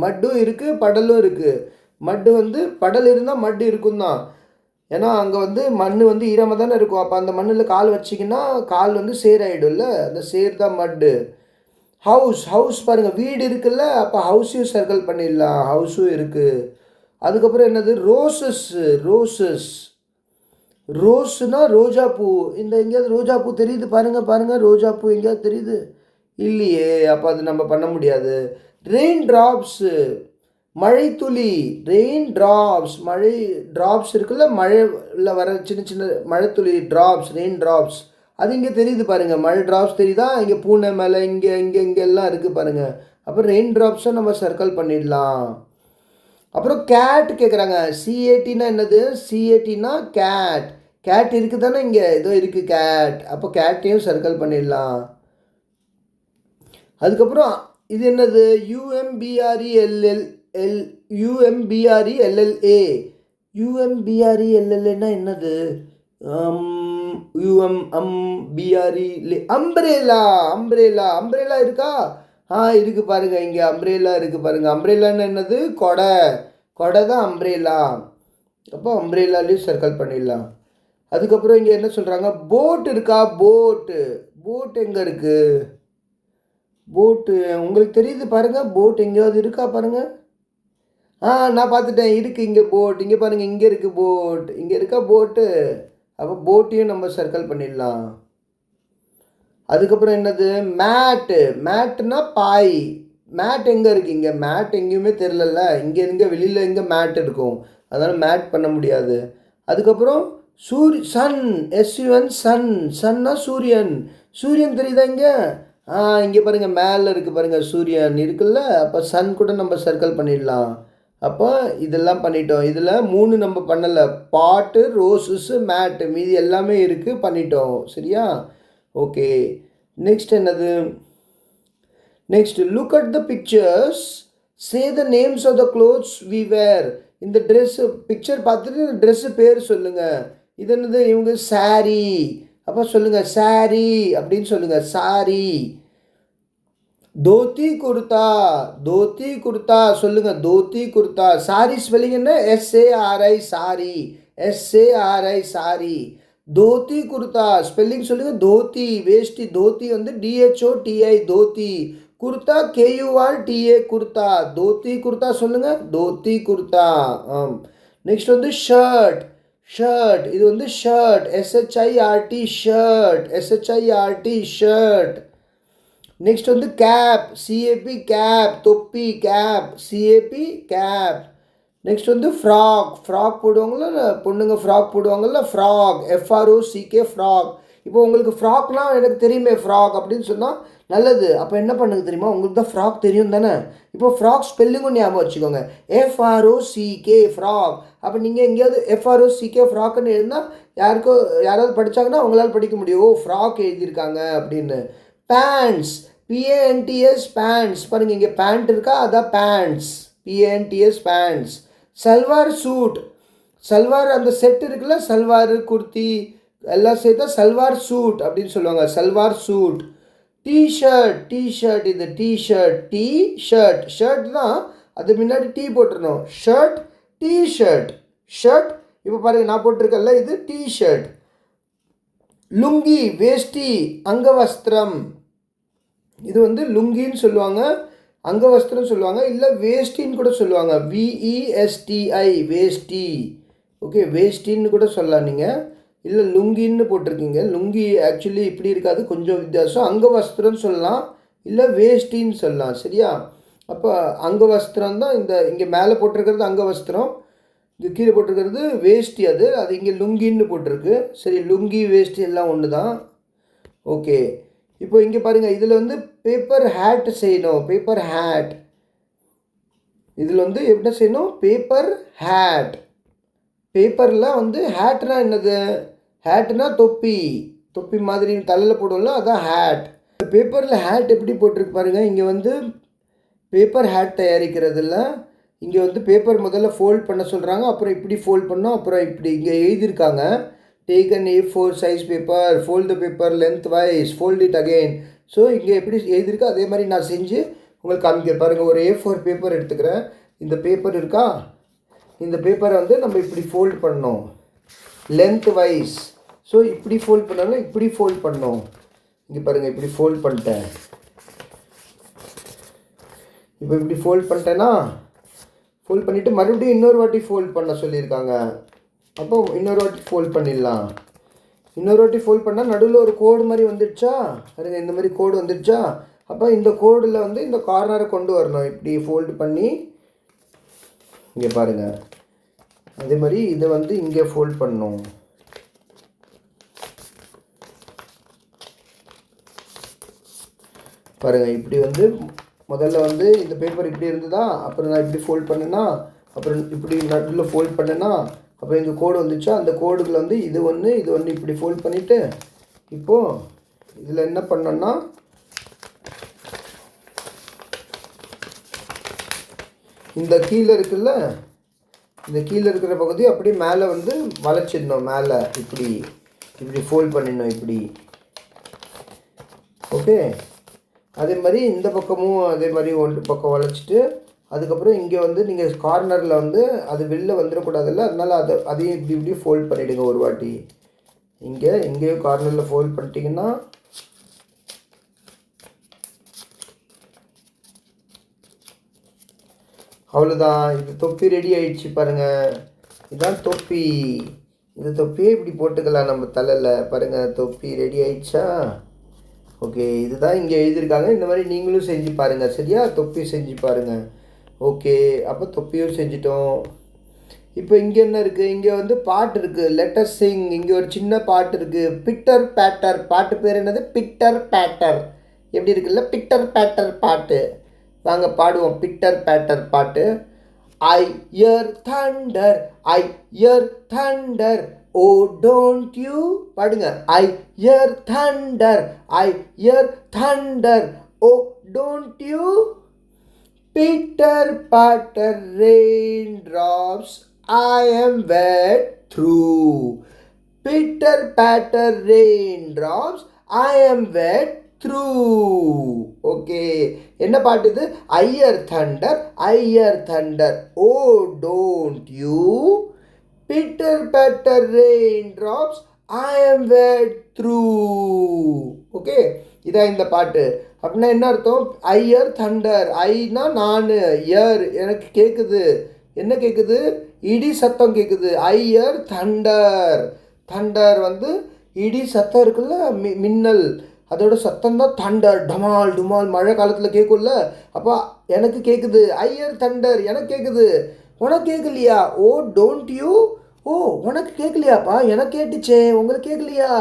மட்டும் இருக்குது, படலும் இருக்குது. மட்டு வந்து படல் இருந்தால் மட்டு இருக்கும் தான். ஏன்னா அங்கே வந்து மண் வந்து ஈரமாக தானே இருக்கும். அப்போ அந்த மண்ணில் கால் வச்சிங்கன்னா கால் வந்து சேராயிடும்ல, அந்த சேர் தான் மட்டு. ஹவுஸ் பாருங்கள், வீடு இருக்குல்ல, அப்போ ஹவுஸையும் சர்க்கிள் பண்ணிடலாம். ஹவுஸும் இருக்குது. அதுக்கப்புறம் என்னது? ரோஸ்னா ரோஜா பூ. இந்த எங்கேயாவது ரோஜா பூ தெரியுது பாருங்கள். ரோஜா பூ எங்கேயாவது தெரியுது? இல்லையே, அப்போ அது நம்ம பண்ண முடியாது. ரெயின் ட்ராப்ஸு, மழைத்துளி. மழை ட்ராப்ஸ் இருக்குல்ல, மழையில் வர சின்ன சின்ன மழைத்துளி, ரெயின் ட்ராப்ஸ். அது இங்கே தெரியுது பாருங்கள். மழை ட்ராப்ஸ் தெரியுதா? இங்கே பூனை மேலே இங்கெல்லாம் இருக்குது பாருங்கள். அப்புறம் ரெயின் ட்ராப்ஸை நம்ம சர்க்கிள் பண்ணிடலாம். அப்புறம் கேட் கேட்குறாங்க. CATனா என்னது? CATனா கேட் இருக்குது தானே, இங்கே ஏதோ இருக்குது கேட். அப்போ கேட்டையும் சர்க்கிள் பண்ணிடலாம். அதுக்கப்புறம் இது என்னது? UMBRELLA என்னது? அம்ப்ரேலா இருக்கா? இருக்குது பாருங்கள், இங்கே அம்ப்ரேலா இருக்குது பாருங்கள். அம்ப்ரேலான்னு என்னது? கொடை தான் அம்ப்ரேலா. அப்போ அம்ப்ரேலாலையும் சர்க்கிள் பண்ணிடலாம். அதுக்கப்புறம் இங்கே என்ன சொல்கிறாங்க? போட் இருக்கா? போட் எங்கே இருக்குது? போட்டு உங்களுக்கு தெரியுது பாருங்கள். போட் எங்கேயாவது இருக்கா பாருங்கள். நான் பார்த்துட்டேன், இருக்குது இங்கே போட். இங்கே பாருங்கள், இங்கே இருக்குது போட். இங்கே இருக்கா போட்டு? அப்போ போட்டையும் நம்ம சர்க்கிள் பண்ணிடலாம். அதுக்கப்புறம் என்னது? மேட்டுனா பாய். மேட் எங்கே இருக்குது? இங்கே மேட் எங்கேயுமே தெரிலல்ல. இங்கே வெளியில் எங்கே மேட் இருக்கும், அதனால் மேட் பண்ண முடியாது. அதுக்கப்புறம் சன், SUN, சன்னா சூரியன் தெரியுதா இங்கே? இங்கே பாருங்கள், மேலே இருக்குது பாருங்கள், சூரியன் இருக்குல்ல. அப்போ சன் கூட நம்ம சர்க்கிள் பண்ணிடலாம். அப்போ இதெல்லாம் பண்ணிட்டோம். இதில் 3 நம்ம பண்ணலை. பாட்டு, ரோஸஸு, மேட்டு, மீதி எல்லாமே இருக்குது, பண்ணிட்டோம். சரியா? ஓகே, நெக்ஸ்ட் என்னது? Next, look at the pictures, say the names of the clothes we wear. இந்த ட்ரெஸ்ஸு பிக்சர் பார்த்துட்டு ட்ரெஸ்ஸு பேர் சொல்லுங்கள். இது என்னது? இவங்க சாரி. அப்போ சொல்லுங்கள் சாரி அப்படின்னு சொல்லுங்கள். சாரி. தோத்தி குர்தா சொல்லுங்கள். தோத்தி குர்தா. சாரி ஸ்பெல்லிங் என்ன? SARI, sari. SARI. Dhoti kurta spelling சொல்லுங்கள். தோத்தி வேஷ்டி. தோத்தி வந்து DHOTI, தோத்தி. குர்தா KURTA, குர்தா. தோத்தி குர்தா சொல்லுங்கள். தோத்தி குர்தா. நெக்ஸ்ட் வந்து ஷர்ட். இது வந்து ஷர்ட். SHIRT, shirt. நெக்ஸ்ட் வந்து கேப். CAP, cap. தொப்பி, கேப். CAP, cap. நெக்ஸ்ட் வந்து ஃப்ராக் போடுவாங்கள்ல, பொண்ணுங்க ஃப்ராக் போடுவாங்கள்ல, FROCK, ஃப்ராக். இப்போ உங்களுக்கு ஃப்ராக்லாம் எனக்கு தெரியுமே, ஃப்ராக் அப்படின்னு சொன்னால் நல்லது. அப்போ என்ன பண்ணுங்க தெரியுமா? உங்களுக்கு தான் ஃப்ராக் தெரியும் தானே. இப்போ ஃப்ராக் ஸ்பெல்லிங்கும் ஞாபகம் வச்சுக்கோங்க. FROCK, frock. அப்போ நீங்கள் எங்கேயாவது FROCK ஃப்ராக்னு எழுதினா யாராவது படித்தாங்கன்னா அவங்களால படிக்க முடியும். ஃப்ராக் எழுதியிருக்காங்க அப்படின்னு. Pants, PANTS pants. பாருங்கள் இங்கே பேண்ட் இருக்கா, அதான் pants. PANTS pants. Salwar suit. Salwar அந்த செட் இருக்குல்ல, சல்வார் குர்த்தி எல்லாம் சேர்த்தா சல்வார் சூட் அப்படின்னு சொல்லுவாங்க. சல்வார் சூட். டிஷர்ட். டிஷர்ட் இது டிஷர்ட். டிஷர்ட் ஷர்ட் தான், அது முன்னாடி டீ போட்டுருணும். Shirt T shirt. ஷர்ட். இப்போ பாருங்கள் நான் போட்டிருக்கேன்ல, இது டிஷர்ட். லுங்கி வேஷ்டி அங்கவஸ்திரம். இது வந்து லுங்கின்னு சொல்லுவாங்க, அங்கவஸ்திரம் சொல்லுவாங்க, இல்லை வேஷ்டின்னு கூட சொல்லுவாங்க. VESTI வேஷ்டி. ஓகே, வேஷ்டின்னு கூட சொல்லலாம் நீங்கள், இல்லை லுங்கின்னு போட்டிருக்கீங்க. லுங்கி ஆக்சுவலி இப்படி இருக்காது, கொஞ்சம் வித்தியாசம். அங்கவஸ்திரம்னு சொல்லலாம், இல்லை வேஷ்டின்னு சொல்லலாம். சரியா? அப்போ அங்கவஸ்திரம் தான் இந்த இங்கே மேலே போட்டிருக்கிறது அங்கவஸ்திரம், இங்கே கீழே போட்டிருக்கிறது வேஷ்டி. அது இங்கே லுங்கின்னு போட்டிருக்கு. சரி, லுங்கி வேஷ்டி எல்லாம் ஒன்று தான். ஓகே, இப்போ இங்கே பாருங்கள், இதில் வந்து பேப்பர் ஹேட் செய்யணும். Paper hat. இதில் வந்து எப்படி செய்யணும்? Paper hat. பேப்பரில் வந்து ஹேட்னா என்னது? ஹேட்னா தொப்பி. தொப்பி மாதிரி தலையில் போடுவோம்ல, அதான் ஹேட். பேப்பரில் ஹேட் எப்படி போட்டிருக்கு பாருங்கள். இங்கே வந்து பேப்பர் ஹேட் தயாரிக்கிறதுல இங்கே வந்து பேப்பர் முதல்ல ஃபோல்ட் பண்ண சொல்கிறாங்க, அப்புறம் இப்படி ஃபோல்ட் பண்ணோம், அப்புறம் இப்படி இங்கே எழுதியிருக்காங்க. Take an A4 size paper, fold the paper lengthwise, fold it again. So இங்கே எப்படி எழுதியிருக்கோ அதே மாதிரி நான் செஞ்சு உங்களுக்கு காமிக்கிறேன் பாருங்கள். ஒரு A4 பேப்பர் எடுத்துக்கிறேன். இந்த பேப்பர் இருக்கா, இந்த பேப்பரை வந்து நம்ம இப்படி ஃபோல்ட் பண்ணோம் லென்த் வைஸ். ஸோ இப்படி ஃபோல்ட் பண்ணாலும் இப்படி ஃபோல்ட் பண்ணோம். இங்கே பாருங்கள், இப்படி ஃபோல்ட் பண்ணிட்டேன். இப்போ இப்படி ஃபோல்ட் பண்ணிட்டேன்னா, ஃபோல்ட் பண்ணிவிட்டு மறுபடியும் இன்னொரு வாட்டி ஃபோல்ட் பண்ண சொல்லியிருக்காங்க. அப்போ இன்னொரு வாட்டி ஃபோல்ட் பண்ணிடலாம். இன்னொரு வாட்டி ஃபோல்ட் பண்ணால் நடுவில் ஒரு கோடு மாதிரி வந்துடுச்சா, பாருங்க இந்த மாதிரி கோடு வந்துடுச்சா. அப்போ இந்த கோடில் வந்து இந்த கார்னரை கொண்டு வரணும், இப்படி ஃபோல்டு பண்ணி. இங்கே பாருங்கள், அதே மாதிரி இதை வந்து இங்கே ஃபோல்ட் பண்ணணும். பாருங்கள், இப்படி வந்து முதல்ல வந்து இந்த பேப்பர் இப்படி இருந்ததா, அப்புறம் நான் இப்படி ஃபோல்ட் பண்ணேன்னா, அப்புறம் இப்படி நடுவில் ஃபோல்ட் பண்ணேன்னா, அப்புறம் இங்கே கோடு வந்துச்சா. அந்த கோடுகளை வந்து இது ஒன்று இப்படி ஃபோல்ட் பண்ணிவிட்டு, இப்போது இதில் என்ன பண்ணோன்னா, இந்த கீழே இருக்குல்ல, இந்த கீழே இருக்கிற பகுதி அப்படியே மேலே வந்து வளைச்சிடணும். மேலே இப்படி ஃபோல்ட் பண்ணிடணும் இப்படி. ஓகே, அதே மாதிரி இந்த பக்கமும் அதே மாதிரி ஒன்று பக்கம் வளைச்சிட்டு, அதுக்கப்புறம் இங்கே வந்து நீங்கள் கார்னரில் வந்து அது வெளில வந்துடக்கூடாதுல்ல, அதனால் அதையும் இப்படி ஃபோல்ட் பண்ணிவிடுங்க ஒரு வாட்டி. இங்கேயும் கார்னரில் ஃபோல்ட் பண்ணிட்டீங்கன்னா அவ்வளோதான். இது தொப்பி ரெடி ஆகிடுச்சு பாருங்கள். இதுதான் தொப்பி. இந்த தொப்பியே இப்படி போட்டுக்கலாம் நம்ம தலையில். பாருங்கள், தொப்பி ரெடி ஆகிடுச்சா. ஓகே, இதுதான் இங்கே எழுதியிருக்காங்க. இந்த மாதிரி நீங்களும் செஞ்சு பாருங்கள். சரியா? தொப்பி செஞ்சு பாருங்கள். ஓகே, அப்போ தொப்பியும் செஞ்சிட்டோம். இப்போ இங்கே என்ன இருக்குது? இங்கே வந்து பாட்டு இருக்குது, லெட்டர் சிங். இங்கே ஒரு சின்ன பாட்டு இருக்குது, பிட்டர் பேட்டர். பாட்டு பேர் என்னது? Pitter patter. எப்படி இருக்குல்ல, பிட்டர் பேட்டர் பாட்டு. வாங்க பாடுவோம் பிட்டர் பேட்டர் பாட்டு. I hear thunder, I hear thunder, oh don't you. பாடுங்க. I hear thunder, I hear thunder, oh don't you. Pitter patter raindrops, I am wet through. Pitter patter raindrops, I am wet through. Okay, என்ன பாட்டு இது? I hear thunder, I hear thunder, oh don't you. Pitter patter raindrops, I am wet through. Okay, இதான் இந்த பாட்டு. அப்படின்னா என்ன அர்த்தம்? ஐ hear Thunder. Aina நான், இயர் எனக்கு கேட்குது. என்ன கேட்குது? இடி சத்தம் கேட்குது. ஐ இயர் தண்டர். தண்டர் வந்து இடி சத்தம் இருக்குல்ல, மின்னல், அதோட சத்தம் தான் தண்டர். டமால் டுமால் மழை காலத்தில் கேட்கும்ல, அப்போ எனக்கு கேட்குது. ஐ இயர் தண்டர், எனக்கு கேட்குது. உனக்கு கேட்கலையா? ஓ டோன்ட் யூ. ஓ உனக்கு கேட்கலையாப்பா, எனக்கு கேட்டுச்சே, உங்களுக்கு கேட்கலையா?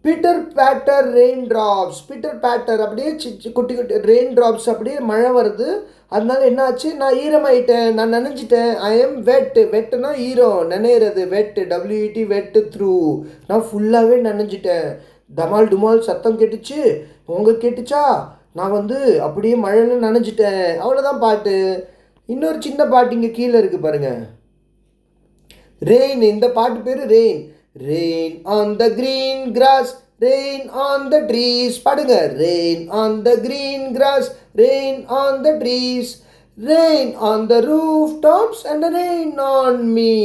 Pitter patter rain drops. Pitter patter அப்படியே குட்டி குட்டி ரெயின் ட்ராப்ஸ், அப்படியே மழை வருது. அதனால என்ன ஆச்சு? நான் ஈரமாயிட்டேன், நான் நனைஞ்சிட்டேன். ஐ எம் வெட். வெட்டுனா ஈரம், நனையிறது. வெட், WET, வெட் த்ரூ. நான் ஃபுல்லாகவே நனைஞ்சிட்டேன். டமால் டுமால் சத்தம் கேட்டுச்சு. உங்களுக்கு கேட்டுச்சா? நான் வந்து அப்படியே மழையில் நனைஞ்சிட்டேன். அவ்வளோதான் பாட்டு. இன்னொரு சின்ன பாட்டு இங்கே கீழே இருக்குது பாருங்கள். ரெயின். இந்த பாட்டு பேர் rain. Rain on the green grass, rain on the trees. பாடுங்க. Rain on the green grass, rain on the trees, rain on the rooftops and rain on me,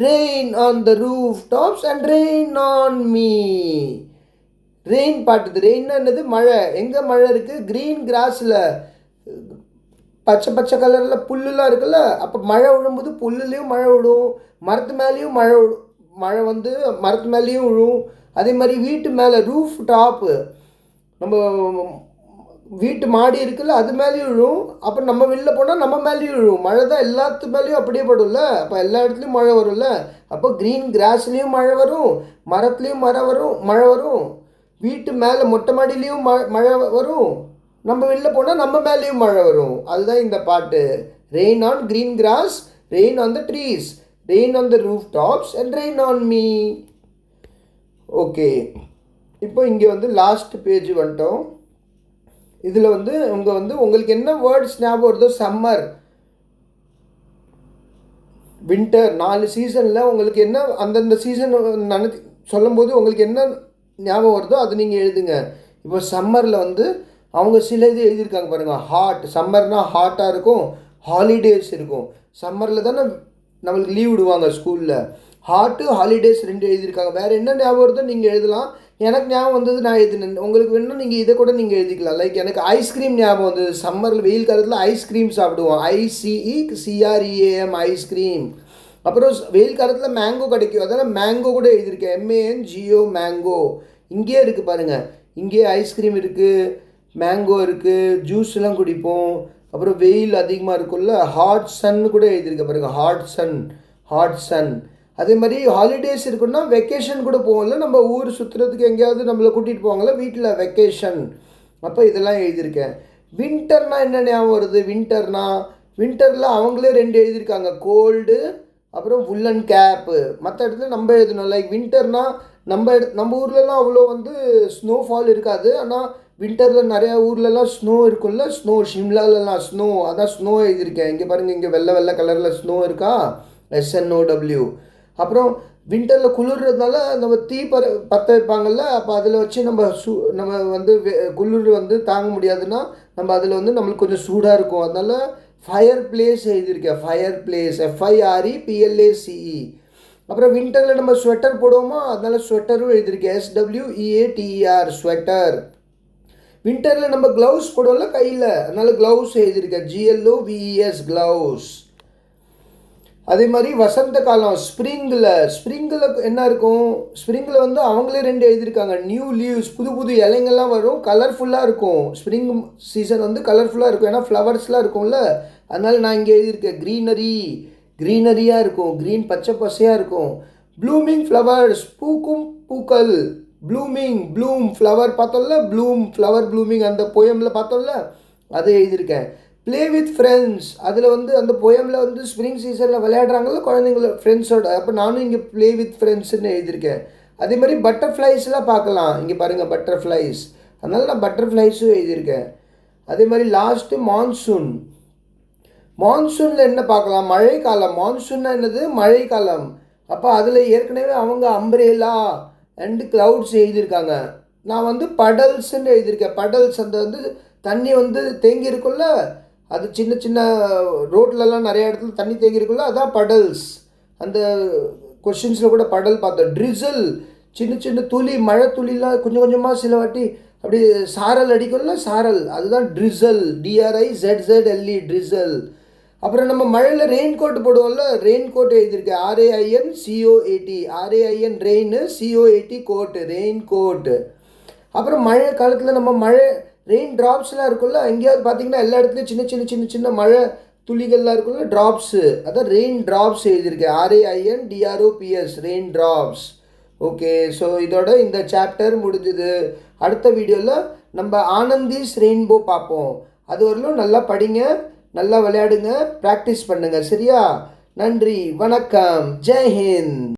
rain on the rooftops and rain on me. Rain பாட்டுது. ரெயின்னா என்னது? மழை. எங்கே மழை இருக்குது? Green கிராஸில், பச்சை பச்சை கலரில் புல்லுலாம் இருக்குல்ல. அப்போ மழை விழும்போது புல்லுலேயும் மழை விடும், மரத்து மேலேயும் மழை வந்து மரத்து மேலேயும் விழும். அதே மாதிரி வீட்டு மேலே ரூஃப் டாப்பு, நம்ம வீட்டு மாடி இருக்குல்ல, அது மேலேயும் விழும். அப்போ நம்ம வெளில போனால் நம்ம மேலேயும் விழும். மழை தான் எல்லாத்து மேலேயும் அப்படியே படும்ல. அப்போ எல்லா இடத்துலையும் மழை வரும்ல. அப்போ க்ரீன் கிராஸ்லேயும் மழை வரும், மரத்துலேயும் மழை வரும், வீட்டு மேலே மொட்டை மாடியிலையும் மழை வரும், நம்ம வெளில போனால் நம்ம மேலேயும் மழை வரும். அதுதான் இந்த பாட்டு. Rain on green cross, rain on the trees, rain on the rooftops and rain on me. Okay, இப்போ இங்கே வந்து லாஸ்ட் பேஜ் வந்துட்டோம். இதில் வந்து உங்களுக்கு என்ன வேர்ட்ஸ் ஞாபகம் வருதோ, சம்மர், வின்டர், 4 சீசனில் உங்களுக்கு என்ன அந்தந்த சீசன் சொல்லும்போது உங்களுக்கு என்ன ஞாபகம் வருதோ அது நீங்கள் எழுதுங்க. இப்போ சம்மரில் வந்து அவங்க சில இது எழுதியிருக்காங்க பாருங்கள். ஹாட், சம்மர்னால் ஹாட்டாக இருக்கும், ஹாலிடேஸ் இருக்கும். சம்மரில் தானே நம்மளுக்கு லீவ் விடுவாங்க ஸ்கூலில். ஹாட்டு ஹாலிடேஸ் 2 எழுதியிருக்காங்க. வேறு என்ன ஞாபகம் வருதோ நீங்கள் எழுதலாம். எனக்கு ஞாபகம் வந்தது நான் எழுதினேன். உங்களுக்கு வேணும்னா நீங்கள் இதை கூட நீங்கள் எழுதிக்கலாம். லைக் எனக்கு ஐஸ்கிரீம் ஞாபகம் வந்தது. சம்மரில் வெயில் காலத்தில் ஐஸ்கிரீம் சாப்பிடுவோம். ICECREAM ice cream. அப்புறம் வெயில் காலத்தில் மேங்கோ கிடைக்கும், அதனால் மேங்கோ கூட எழுதியிருக்கேன். MANGO mango. இங்கேயே இருக்குது பாருங்கள். இங்கேயே ஐஸ்கிரீம் இருக்குது, மேங்கோ இருக்குது, ஜூஸ்லாம் குடிப்போம். அப்புறம் வெயில் அதிகமாக இருக்கும்ல, ஹாட் சன் கூட எழுதியிருக்கேன் பாருங்கள். Hot sun. அதே மாதிரி ஹாலிடேஸ் இருக்குன்னா வெக்கேஷன் கூட போவோம்ல, நம்ம ஊர் சுற்றுறதுக்கு எங்கேயாவது நம்மளை கூட்டிகிட்டு போவாங்கள்ல வீட்டில், வெக்கேஷன். அப்போ இதெல்லாம் எழுதியிருக்கேன். வின்டர்னால் என்ன ஞாபகம் வருது? வின்டரில் அவங்களே 2 எழுதியிருக்காங்க, கோல்டு அப்புறம் வுல்லன் கேப்பு. மற்ற இடத்துல நம்ம எழுதணும். லைக் வின்டர்னால் நம்ம ஊர்லலாம் அவ்வளோ வந்து ஸ்னோஃபால் இருக்காது, ஆனால் வின்டரில் நிறையா ஊர்லலாம் ஸ்னோ இருக்கும்ல, ஸ்னோ, ஷிம்லாலலாம் ஸ்னோ, அதான் ஸ்னோ எழுதியிருக்கேன். இங்கே பாருங்கள், இங்கே வெள்ளை கலரில் ஸ்னோ இருக்கா, SNOW. அப்புறம் வின்டரில் குளிர்றதுனால நம்ம தீ பற்ற வைப்பாங்கள்ல, அப்போ அதில் வச்சு நம்ம வந்து குளிர் வந்து தாங்க முடியாதுன்னா நம்ம அதில் வந்து நம்மளுக்கு கொஞ்சம் சூடாக இருக்கும். அதனால் ஃபயர் பிளேஸ் எழுதியிருக்கேன். Fire place, FIREPLACE. அப்புறம் வின்டரில் நம்ம ஸ்வெட்டர் போடுவோமா, அதனால் ஸ்வெட்டரும் எழுதியிருக்கேன், SWEATER ஸ்வெட்டர். வின்டரில் நம்ம க்ளவுஸ் போடுவோம்ல கையில், அதனால் க்ளவுஸ் எழுதியிருக்கேன், GLOVES க்ளவுஸ். அதே மாதிரி வசந்த காலம், ஸ்ப்ரிங்கில் என்ன இருக்கும்? ஸ்ப்ரிங்கில் வந்து அவங்களே 2 எழுதியிருக்காங்க, நியூ லீவ்ஸ், புது இலைங்கள்லாம் வரும், கலர்ஃபுல்லாக இருக்கும். ஸ்ப்ரிங் சீசன் வந்து கலர்ஃபுல்லாக இருக்கும், ஏன்னா ஃப்ளவர்ஸ்லாம் இருக்கும்ல. அதனால் நான் இங்கே எழுதியிருக்கேன், க்ரீனரியாக இருக்கும், க்ரீன் பச்சை பசையாக இருக்கும். ப்ளூமிங் ஃப்ளவர்ஸ், பூக்கும் பூக்கள், ப்ளூம் ஃப்ளவர் பார்த்தோம்ல, ஃப்ளவர் ப்ளூமிங் அந்த போயமில் பார்த்தோம்ல, அதை எழுதியிருக்கேன். ப்ளே வித் ஃப்ரெண்ட்ஸ், அதில் வந்து அந்த போயமில் வந்து ஸ்ப்ரிங் சீசனில் விளையாடுறாங்களோ குழந்தைங்கள ஃப்ரெண்ட்ஸோட, அப்போ நானும் இங்கே ப்ளே வித் ஃப்ரெண்ட்ஸ்ன்னு எழுதியிருக்கேன். அதே மாதிரி பட்டர்ஃப்ளைஸ்லாம் பார்க்கலாம், இங்கே பாருங்கள் பட்டர்ஃப்ளைஸ், அதனால் நான் பட்டர்ஃப்ளைஸும் எழுதியிருக்கேன். அதே மாதிரி லாஸ்ட்டு மான்சூனில் என்ன பார்க்கலாம்? மழைக்காலம். மான்சூன்னா என்னது? மழைக்காலம். அப்போ அதில் ஏற்கனவே அவங்க அம்ப்ரேலா அண்டு க்ளவுட்ஸ் எழுதியிருக்காங்க. நான் வந்து படல்ஸ்ன்னு எழுதியிருக்கேன். படல்ஸ், அந்த வந்து தண்ணி வந்து தேங்கி இருக்குல்ல, அது சின்ன ரோட்லலாம் நிறைய இடத்துல தண்ணி தேங்கி இருக்குல்ல, அதான் படல்ஸ். அந்த கொஷின்ஸில் கூட படல் பார்த்தோம். ட்ரிசல், சின்ன துளி, மழை துளிலாம் கொஞ்சமாக சில வாட்டி அப்படி சாரல் அடிக்கும்ல, சாரல், அதுதான் ட்ரிசல், DRIZZLE ட்ரிசல். அப்புறம் நம்ம மழையில் ரெயின் கோட் போடுவோம்ல, ரெயின் கோட் எழுதியிருக்கேன், RAIN ரெயின், COAT கோட்டு, ரெயின் கோட்டு. அப்புறம் மழை காலத்தில் நம்ம ரெயின் ட்ராப்ஸ்லாம் இருக்குல்ல, எங்கேயாவது பார்த்தீங்கன்னா எல்லா இடத்துலையும் சின்ன மழை துளிகள்லாம் இருக்குல்ல, ட்ராப்ஸு, அதான் ரெயின் ட்ராப்ஸ் எழுதியிருக்கேன், RAINDROPS rain drops. Okay, so இதோட இந்த சாப்டர் முடிஞ்சுது. அடுத்த வீடியோவில் நம்ம ஆனந்திஸ் ரெயின்போ பார்ப்போம். அது வரலும் நல்லா படிங்க, நல்லா விளையாடுங்க, ப்ராக்டிஸ் பண்ணுங்கள், சரியா? நன்றி, வணக்கம், ஜெய் ஹிந்த்.